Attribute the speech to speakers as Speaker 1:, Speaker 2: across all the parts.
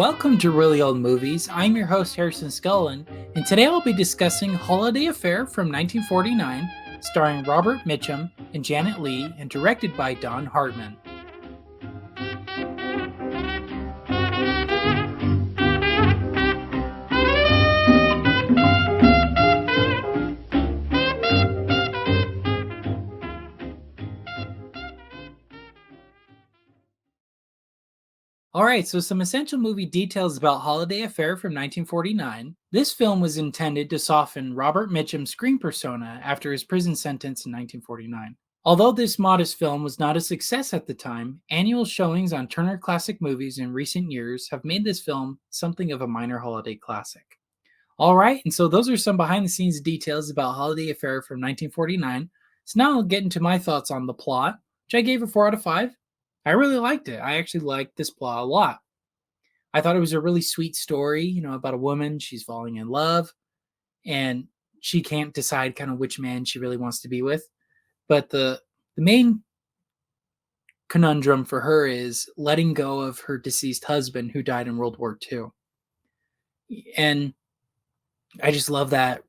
Speaker 1: Welcome to Really Old Movies. I'm your host, Harrison Scullin, and today I'll be discussing Holiday Affair from 1949, starring Robert Mitchum and Janet Leigh, and directed by Don Hartman. All right, so some essential movie details about Holiday Affair from 1949. This film was intended to soften Robert Mitchum's screen persona after his prison sentence in 1949. Although this modest film was not a success at the time, annual showings on Turner Classic Movies in recent years have made this film something of a minor holiday classic. All right, and so those are some behind the scenes details about Holiday Affair from 1949. So now I'll get into my thoughts on the plot, which I gave a 4 out of 5. I really liked it. I actually liked this plot a lot. I thought it was a really sweet story, about a woman. She's falling in love and she can't decide kind of which man she really wants to be with. But the main conundrum for her is letting go of her deceased husband who died in World War II. And I just love that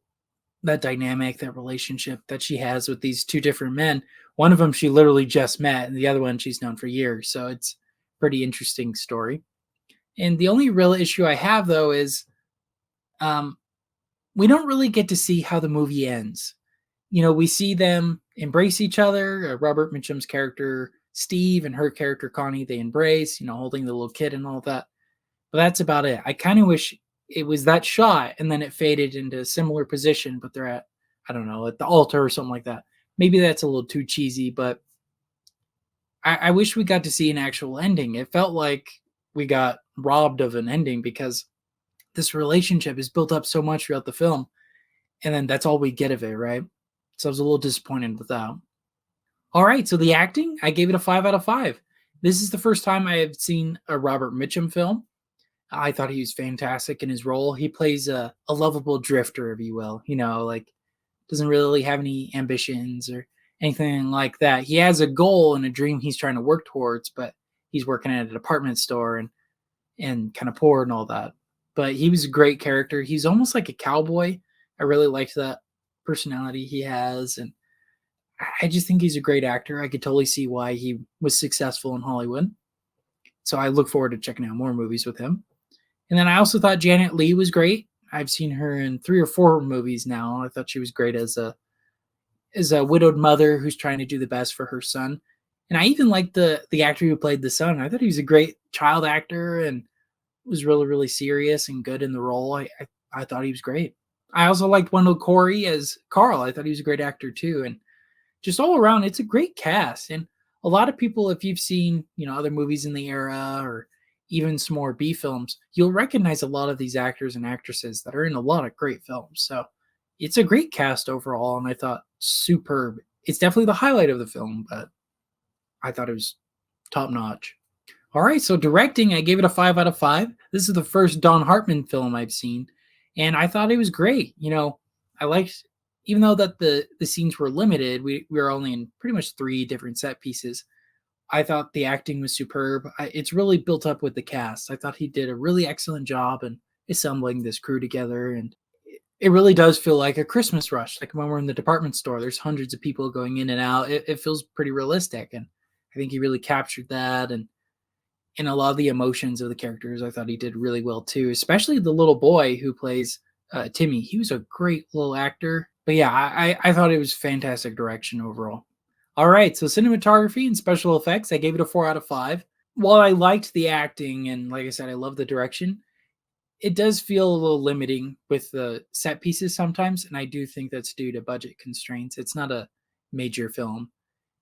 Speaker 1: dynamic, that relationship that she has with these two different men. One of them she literally just met, and the other one she's known for years. So it's a pretty interesting story. And the only real issue I have, though, is we don't really get to see how the movie ends. We see them embrace each other. Robert Mitchum's character, Steve, and her character, Connie, they embrace, holding the little kid and all that. But that's about it. I kind of wish it was that shot and then it faded into a similar position, but they're at, I don't know, at the altar or something like that. Maybe that's a little too cheesy, but I wish we got to see an actual ending. It felt like we got robbed of an ending because this relationship is built up so much throughout the film, and then that's all we get of it, right? So I was a little disappointed with that. All right, so the acting, I gave it a 5 out of 5. This is the first time I have seen a Robert Mitchum film. I thought he was fantastic in his role. He plays a lovable drifter, if you will, like doesn't really have any ambitions or anything like that. He has a goal and a dream he's trying to work towards, but he's working at a department store and kind of poor and all that. But he was a great character. He's almost like a cowboy. I really liked that personality he has, and I just think he's a great actor. I could totally see why he was successful in Hollywood. So I look forward to checking out more movies with him. And then I also thought Janet Leigh was great. I've seen her in 3 or 4 movies now. I thought she was great as a widowed mother who's trying to do the best for her son. And I even liked the actor who played the son. I thought he was a great child actor and was really, really serious and good in the role. I thought he was great. I also liked Wendell Corey as Carl. I thought he was a great actor too. And just all around, it's a great cast. And a lot of people, if you've seen, other movies in the era or even some more B films, you'll recognize a lot of these actors and actresses that are in a lot of great films. So it's a great cast overall, and I thought superb. It's definitely the highlight of the film, but I thought it was top notch. All right, so directing, I gave it a 5 out of 5. This is the first Don Hartman film I've seen, and I thought it was great. I liked, even though that the scenes were limited, we were only in pretty much 3 different set pieces. I thought the acting was superb. It's really built up with the cast. I thought he did a really excellent job in assembling this crew together, and it really does feel like a Christmas rush. Like when we're in the department store, there's hundreds of people going in and out. It feels pretty realistic, and I think he really captured that, and a lot of the emotions of the characters, I thought he did really well too. Especially the little boy who plays Timmy. He was a great little actor. But yeah, I thought it was fantastic direction overall. All right, so cinematography and special effects, I gave it a 4 out of 5. While I liked the acting and, like I said, I love the direction, it does feel a little limiting with the set pieces sometimes, and I do think that's due to budget constraints. It's not a major film.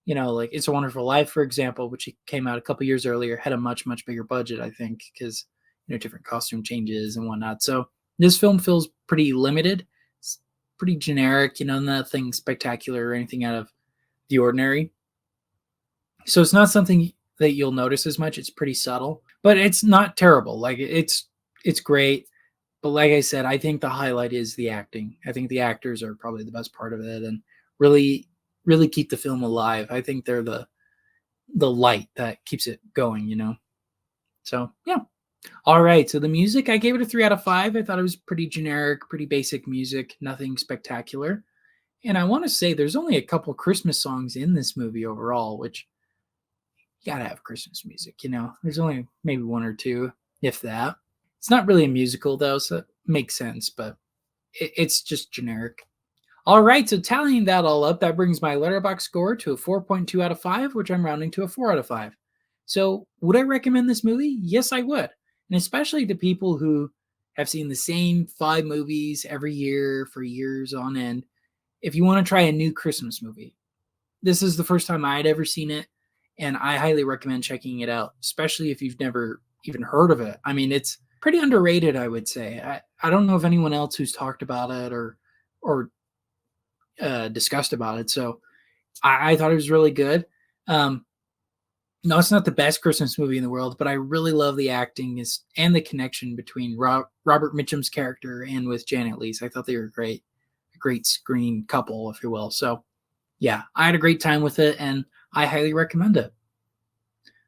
Speaker 1: Like It's a Wonderful Life, for example, which came out a couple years earlier, had a much, much bigger budget, I think, because, different costume changes and whatnot. So this film feels pretty limited. It's pretty generic, nothing spectacular or anything out of the ordinary. So it's not something that you'll notice as much. It's pretty subtle, but it's not terrible. Like it's great. But like I said, I think the highlight is the acting. I think the actors are probably the best part of it and really, really keep the film alive. I think they're the light that keeps it going, So yeah. All right, so the music, I gave it a 3 out of 5. I thought it was pretty generic, pretty basic music, nothing spectacular. And I want to say there's only a couple Christmas songs in this movie overall, which you gotta have Christmas music, you know. There's only maybe one or two, if that. It's not really a musical though, so it makes sense, but it's just generic. All right, so tallying that all up, that brings my letterbox score to a 4.2 out of 5, which I'm rounding to a 4 out of 5. So, would I recommend this movie? Yes, I would. And especially to people who have seen the same 5 movies every year for years on end. If you want to try a new Christmas movie, this is the first time I'd ever seen it, and I highly recommend checking it out, especially if you've never even heard of it. I mean, it's pretty underrated, I would say. I don't know of anyone else who's talked about it or discussed about it. So I thought it was really good. Um, no, it's not the best Christmas movie in the world, but I really love the acting and the connection between Robert Mitchum's character and with Janet Leigh's. I thought they were great, a great screen couple, if you will. So yeah, I had a great time with it, and I highly recommend it.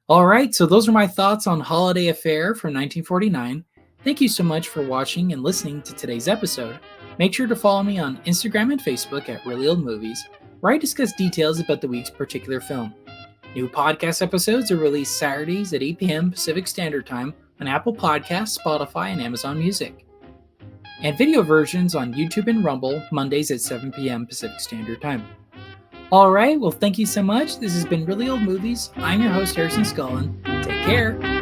Speaker 1: All right, so those are my thoughts on Holiday Affair from 1949. Thank you so much for watching and listening to today's episode. Make sure to follow me on Instagram and Facebook at Really Old Movies, where I discuss details about the week's particular film. New podcast episodes are released Saturdays at 8 p.m. Pacific Standard Time on Apple Podcasts, Spotify, and Amazon Music. And video versions on YouTube and Rumble Mondays at 7 p.m. Pacific Standard Time. All right, well, thank you so much. This has been Really Old Movies. I'm your host, Harrison Scullin. Take care.